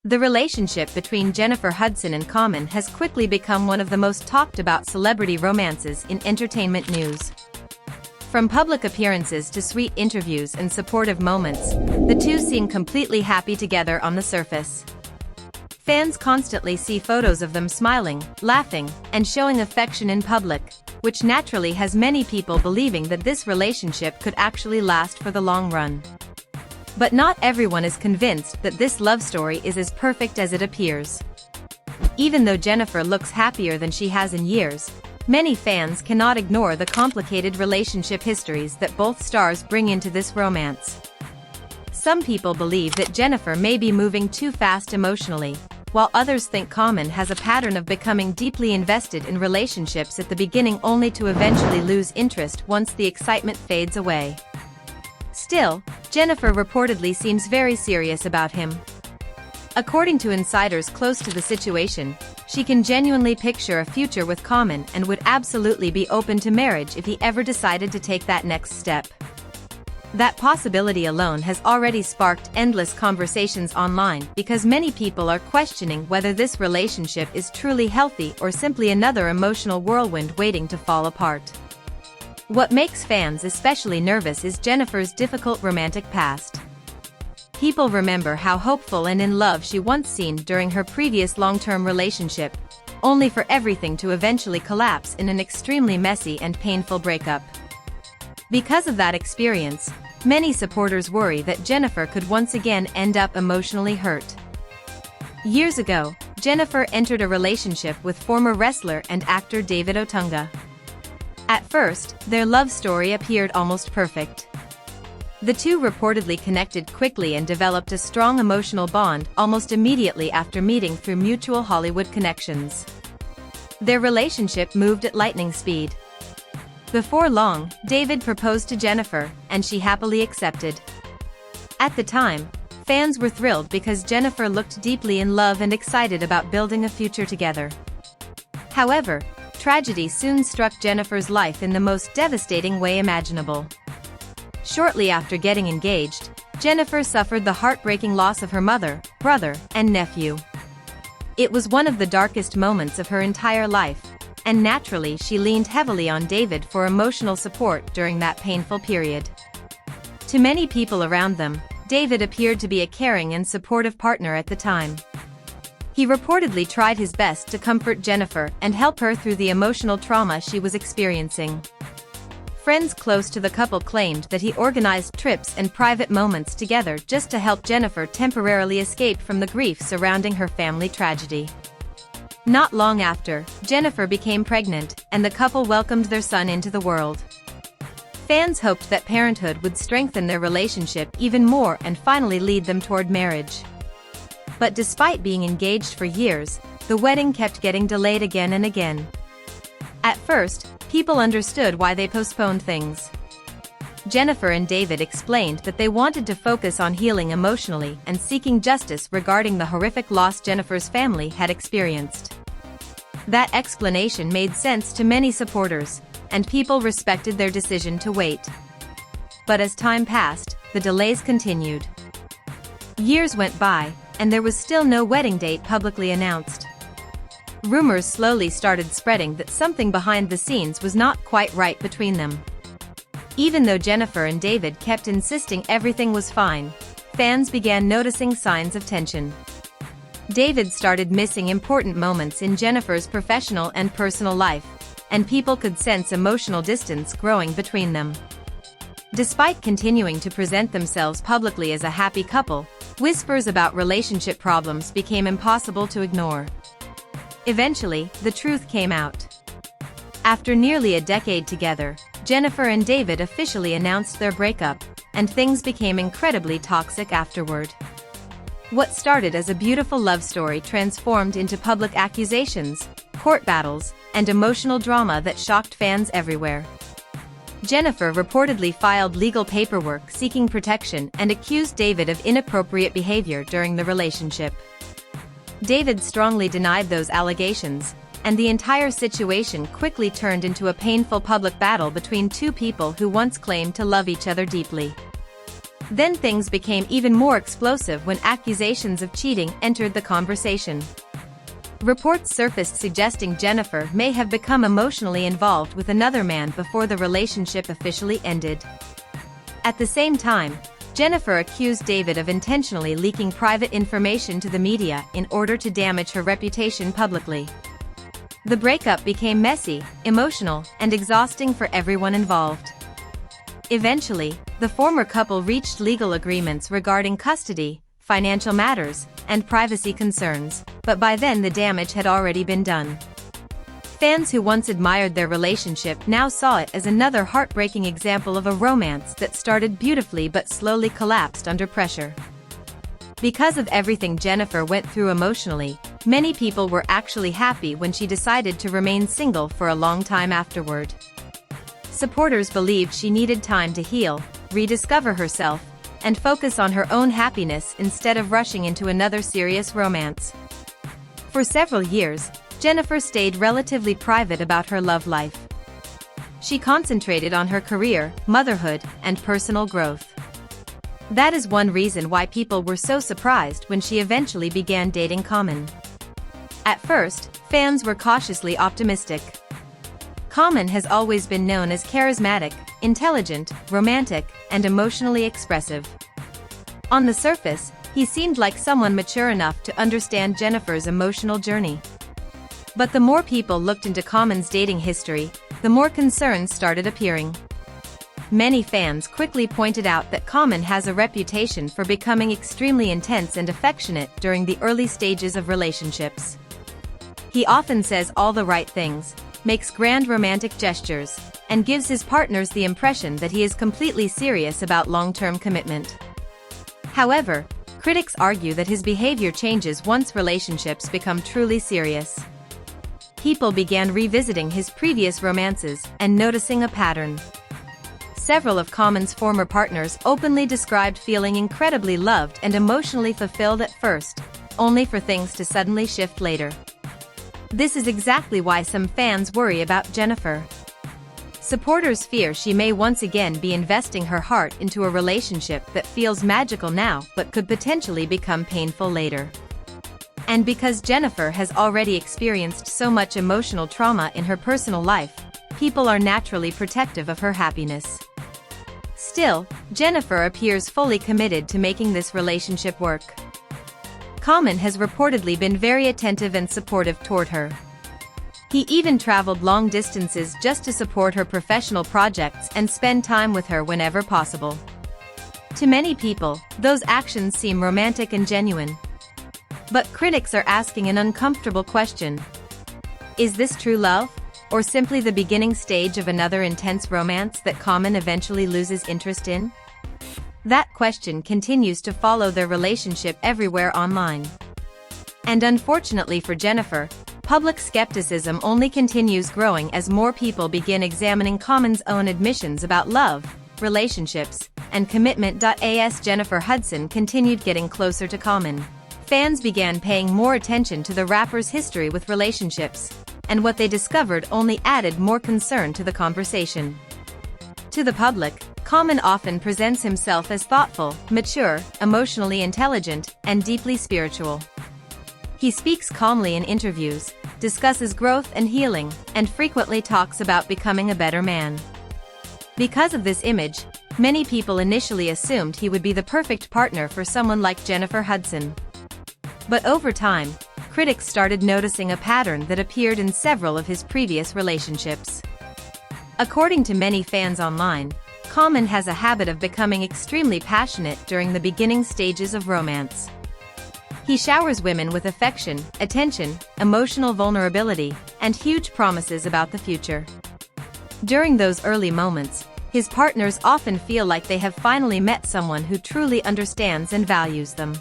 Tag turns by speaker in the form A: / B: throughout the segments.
A: The relationship between Jennifer Hudson and Common has quickly become one of the most talked about celebrity romances in entertainment news. From public appearances to sweet interviews and supportive moments, the two seem completely happy together on the surface. Fans constantly see photos of them smiling, laughing, and showing affection in public, which naturally has many people believing that this relationship could actually last for the long run. But not everyone is convinced that this love story is as perfect as it appears. Even though Jennifer looks happier than she has in years, many fans cannot ignore the complicated relationship histories that both stars bring into this romance. Some people believe that Jennifer may be moving too fast emotionally, while others think Common has a pattern of becoming deeply invested in relationships at the beginning only to eventually lose interest once the excitement fades away. Still, Jennifer reportedly seems very serious about him. According to insiders close to the situation, she can genuinely picture a future with Common and would absolutely be open to marriage if he ever decided to take that next step. That possibility alone has already sparked endless conversations online because many people are questioning whether this relationship is truly healthy or simply another emotional whirlwind waiting to fall apart. What makes fans especially nervous is Jennifer's difficult romantic past. People remember how hopeful and in love she once seemed during her previous long-term relationship, only for everything to eventually collapse in an extremely messy and painful breakup. Because of that experience, many supporters worry that Jennifer could once again end up emotionally hurt. Years ago, Jennifer entered a relationship with former wrestler and actor David Otunga. At first, their love story appeared almost perfect. The two reportedly connected quickly and developed a strong emotional bond almost immediately after meeting through mutual Hollywood connections. Their relationship moved at lightning speed. Before long, David proposed to Jennifer, and she happily accepted. At the time, fans were thrilled because Jennifer looked deeply in love and excited about building a future together. However, tragedy soon struck Jennifer's life in the most devastating way imaginable. Shortly after getting engaged, Jennifer suffered the heartbreaking loss of her mother, brother, and nephew. It was one of the darkest moments of her entire life, and naturally she leaned heavily on David for emotional support during that painful period. To many people around them, David appeared to be a caring and supportive partner at the time. He reportedly tried his best to comfort Jennifer and help her through the emotional trauma she was experiencing. Friends close to the couple claimed that he organized trips and private moments together just to help Jennifer temporarily escape from the grief surrounding her family tragedy. Not long after, Jennifer became pregnant, and the couple welcomed their son into the world. Fans hoped that parenthood would strengthen their relationship even more and finally lead them toward marriage. But despite being engaged for years, the wedding kept getting delayed again and again. At first, people understood why they postponed things. Jennifer and David explained that they wanted to focus on healing emotionally and seeking justice regarding the horrific loss Jennifer's family had experienced. That explanation made sense to many supporters, and people respected their decision to wait. But as time passed, the delays continued. Years went by, and there was still no wedding date publicly announced. Rumors slowly started spreading that something behind the scenes was not quite right between them. Even though Jennifer and David kept insisting everything was fine, fans began noticing signs of tension. David started missing important moments in Jennifer's professional and personal life, and people could sense emotional distance growing between them. Despite continuing to present themselves publicly as a happy couple, whispers about relationship problems became impossible to ignore. Eventually, the truth came out. After nearly a decade together, Jennifer and David officially announced their breakup, and things became incredibly toxic afterward. What started as a beautiful love story transformed into public accusations, court battles, and emotional drama that shocked fans everywhere. Jennifer reportedly filed legal paperwork seeking protection and accused David of inappropriate behavior during the relationship. David strongly denied those allegations, and the entire situation quickly turned into a painful public battle between two people who once claimed to love each other deeply. Then things became even more explosive when accusations of cheating entered the conversation. Reports surfaced suggesting Jennifer may have become emotionally involved with another man before the relationship officially ended. At the same time, Jennifer accused David of intentionally leaking private information to the media in order to damage her reputation publicly. The breakup became messy, emotional, and exhausting for everyone involved. Eventually, the former couple reached legal agreements regarding custody, financial matters, and privacy concerns, but by then the damage had already been done. Fans who once admired their relationship now saw it as another heartbreaking example of a romance that started beautifully but slowly collapsed under pressure. Because of everything Jennifer went through emotionally, many people were actually happy when she decided to remain single for a long time afterward. Supporters believed she needed time to heal, rediscover herself, and focus on her own happiness instead of rushing into another serious romance. For several years, Jennifer stayed relatively private about her love life. She concentrated on her career, motherhood, and personal growth. That is one reason why people were so surprised when she eventually began dating Common. At first, fans were cautiously optimistic. Common has always been known as charismatic, intelligent, romantic, and emotionally expressive. On the surface, he seemed like someone mature enough to understand Jennifer's emotional journey. But the more people looked into Common's dating history, the more concerns started appearing. Many fans quickly pointed out that Common has a reputation for becoming extremely intense and affectionate during the early stages of relationships. He often says all the right things, makes grand romantic gestures, and gives his partners the impression that he is completely serious about long-term commitment. However, critics argue that his behavior changes once relationships become truly serious. People began revisiting his previous romances and noticing a pattern. Several of Common's former partners openly described feeling incredibly loved and emotionally fulfilled at first, only for things to suddenly shift later. This is exactly why some fans worry about Jennifer. Supporters fear she may once again be investing her heart into a relationship that feels magical now but could potentially become painful later. And because Jennifer has already experienced so much emotional trauma in her personal life, people are naturally protective of her happiness. Still, Jennifer appears fully committed to making this relationship work. Common has reportedly been very attentive and supportive toward her. He even traveled long distances just to support her professional projects and spend time with her whenever possible. To many people, those actions seem romantic and genuine. But critics are asking an uncomfortable question. Is this true love, or simply the beginning stage of another intense romance that Common eventually loses interest in? That question continues to follow their relationship everywhere online. And unfortunately for Jennifer, public skepticism only continues growing as more people begin examining Common's own admissions about love, relationships, and commitment. As Jennifer Hudson continued getting closer to Common, fans began paying more attention to the rapper's history with relationships, and what they discovered only added more concern to the conversation. To the public, Common often presents himself as thoughtful, mature, emotionally intelligent, and deeply spiritual. He speaks calmly in interviews, discusses growth and healing, and frequently talks about becoming a better man. Because of this image, many people initially assumed he would be the perfect partner for someone like Jennifer Hudson. But over time, critics started noticing a pattern that appeared in several of his previous relationships. According to many fans online, Common has a habit of becoming extremely passionate during the beginning stages of romance. He showers women with affection, attention, emotional vulnerability, and huge promises about the future. During those early moments, his partners often feel like they have finally met someone who truly understands and values them.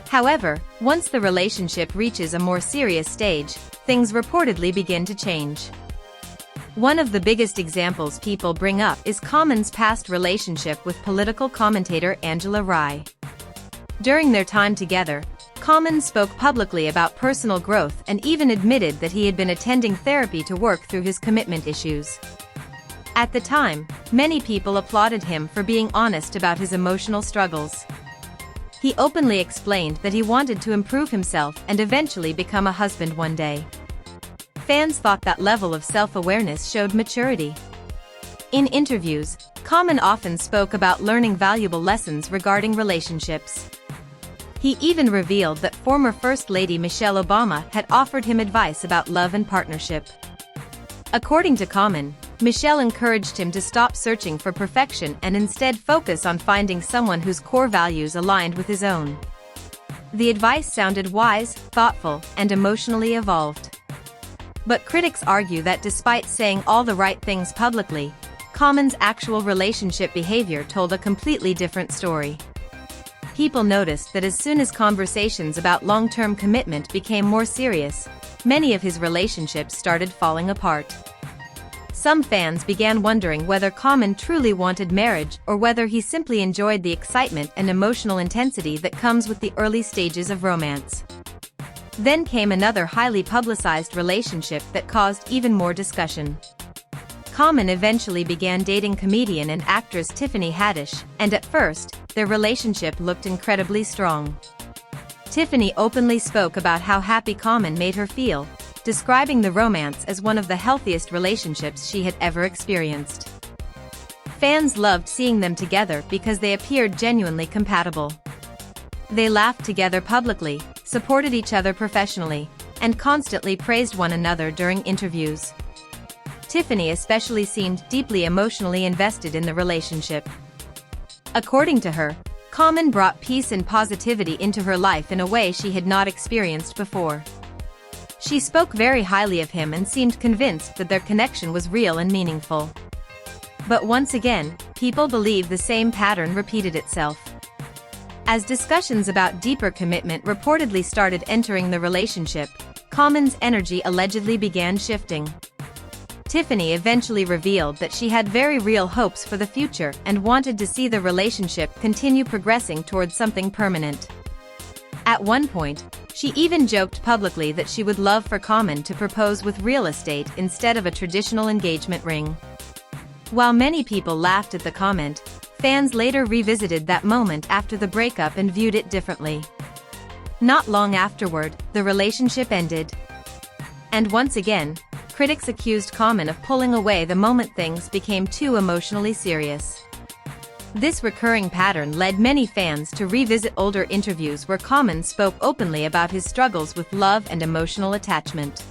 A: However, once the relationship reaches a more serious stage, things reportedly begin to change. One of the biggest examples people bring up is Common's past relationship with political commentator Angela Rye. During their time together, Common spoke publicly about personal growth and even admitted that he had been attending therapy to work through his commitment issues. At the time, many people applauded him for being honest about his emotional struggles. He openly explained that he wanted to improve himself and eventually become a husband one day. Fans thought that level of self-awareness showed maturity. In interviews, Common often spoke about learning valuable lessons regarding relationships. He even revealed that former First Lady Michelle Obama had offered him advice about love and partnership. According to Common, Michelle encouraged him to stop searching for perfection and instead focus on finding someone whose core values aligned with his own. The advice sounded wise, thoughtful, and emotionally evolved. But critics argue that despite saying all the right things publicly, Common's actual relationship behavior told a completely different story. People noticed that as soon as conversations about long-term commitment became more serious, many of his relationships started falling apart. Some fans began wondering whether Common truly wanted marriage or whether he simply enjoyed the excitement and emotional intensity that comes with the early stages of romance. Then came another highly publicized relationship that caused even more discussion. Common eventually began dating comedian and actress Tiffany Haddish, and at first, their relationship looked incredibly strong. Tiffany openly spoke about how happy Common made her feel, describing the romance as one of the healthiest relationships she had ever experienced. Fans loved seeing them together because they appeared genuinely compatible. They laughed together publicly, supported each other professionally, and constantly praised one another during interviews. Tiffany especially seemed deeply emotionally invested in the relationship. According to her, Common brought peace and positivity into her life in a way she had not experienced before. She spoke very highly of him and seemed convinced that their connection was real and meaningful. But once again, people believe the same pattern repeated itself. As discussions about deeper commitment reportedly started entering the relationship, Common's energy allegedly began shifting. Tiffany eventually revealed that she had very real hopes for the future and wanted to see the relationship continue progressing towards something permanent. At one point, she even joked publicly that she would love for Common to propose with real estate instead of a traditional engagement ring. While many people laughed at the comment, fans later revisited that moment after the breakup and viewed it differently. Not long afterward, the relationship ended. And once again, critics accused Common of pulling away the moment things became too emotionally serious. This recurring pattern led many fans to revisit older interviews where Common spoke openly about his struggles with love and emotional attachment.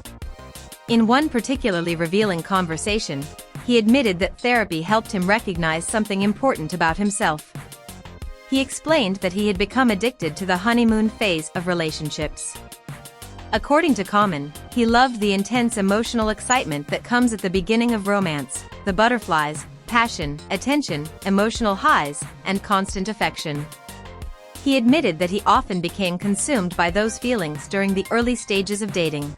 A: In one particularly revealing conversation, he admitted that therapy helped him recognize something important about himself. He explained that he had become addicted to the honeymoon phase of relationships. According to Common, he loved the intense emotional excitement that comes at the beginning of romance, the butterflies, passion, attention, emotional highs, and constant affection. He admitted that he often became consumed by those feelings during the early stages of dating.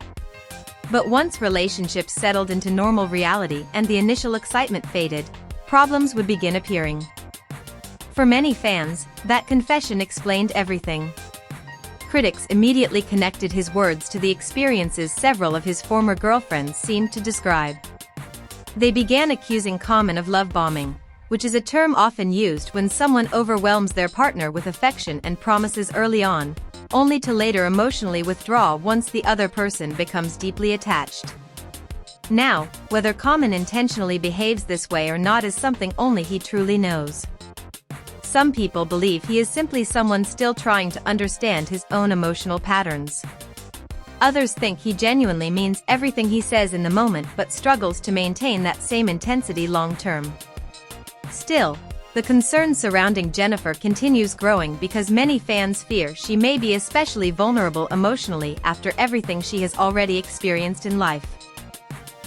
A: But once relationships settled into normal reality and the initial excitement faded, problems would begin appearing. For many fans, that confession explained everything. Critics immediately connected his words to the experiences several of his former girlfriends seemed to describe. They began accusing Common of love bombing, which is a term often used when someone overwhelms their partner with affection and promises early on, only to later emotionally withdraw once the other person becomes deeply attached. Now, whether Common intentionally behaves this way or not is something only he truly knows. Some people believe he is simply someone still trying to understand his own emotional patterns. Others think he genuinely means everything he says in the moment but struggles to maintain that same intensity long term. Still, the concern surrounding Jennifer continues growing because many fans fear she may be especially vulnerable emotionally after everything she has already experienced in life.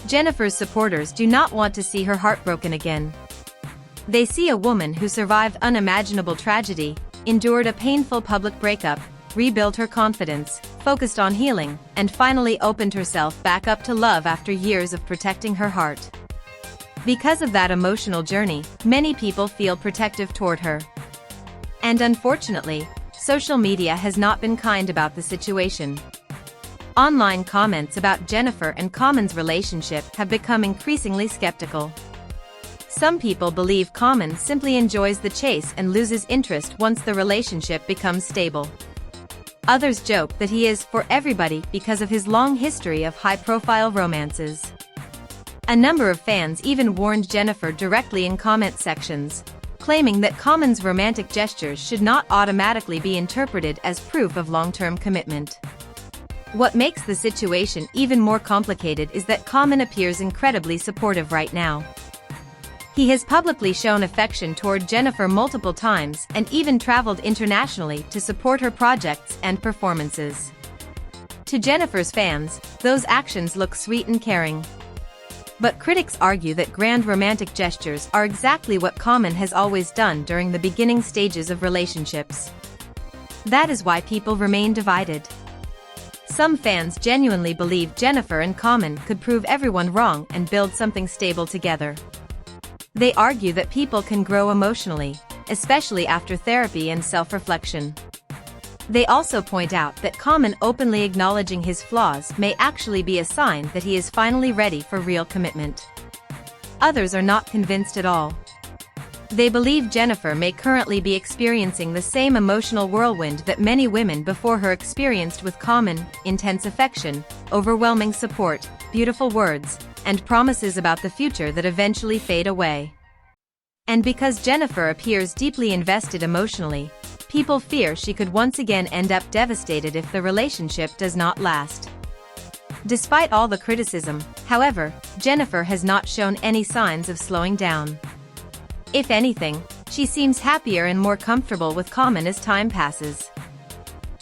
A: Jennifer's supporters do not want to see her heartbroken again. They see a woman who survived unimaginable tragedy, endured a painful public breakup, rebuilt her confidence, focused on healing, and finally opened herself back up to love after years of protecting her heart. Because of that emotional journey, many people feel protective toward her. And unfortunately, social media has not been kind about the situation. Online comments about Jennifer and Common's relationship have become increasingly skeptical. Some people believe Common simply enjoys the chase and loses interest once the relationship becomes stable. Others joke that he is for everybody because of his long history of high-profile romances. A number of fans even warned Jennifer directly in comment sections, claiming that Common's romantic gestures should not automatically be interpreted as proof of long-term commitment. What makes the situation even more complicated is that Common appears incredibly supportive right now. He has publicly shown affection toward Jennifer multiple times and even traveled internationally to support her projects and performances. To Jennifer's fans, those actions look sweet and caring. But critics argue that grand romantic gestures are exactly what Common has always done during the beginning stages of relationships. That is why people remain divided. Some fans genuinely believe Jennifer and Common could prove everyone wrong and build something stable together. They argue that people can grow emotionally, especially after therapy and self-reflection. They also point out that Common openly acknowledging his flaws may actually be a sign that he is finally ready for real commitment. Others are not convinced at all. They believe Jennifer may currently be experiencing the same emotional whirlwind that many women before her experienced with Common: intense affection, overwhelming support, beautiful words, and promises about the future that eventually fade away. And because Jennifer appears deeply invested emotionally, people fear she could once again end up devastated if the relationship does not last. Despite all the criticism, however, Jennifer has not shown any signs of slowing down. If anything, she seems happier and more comfortable with Common as time passes.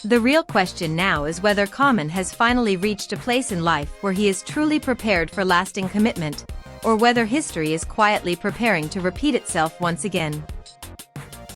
A: The real question now is whether Common has finally reached a place in life where he is truly prepared for lasting commitment, or whether history is quietly preparing to repeat itself once again.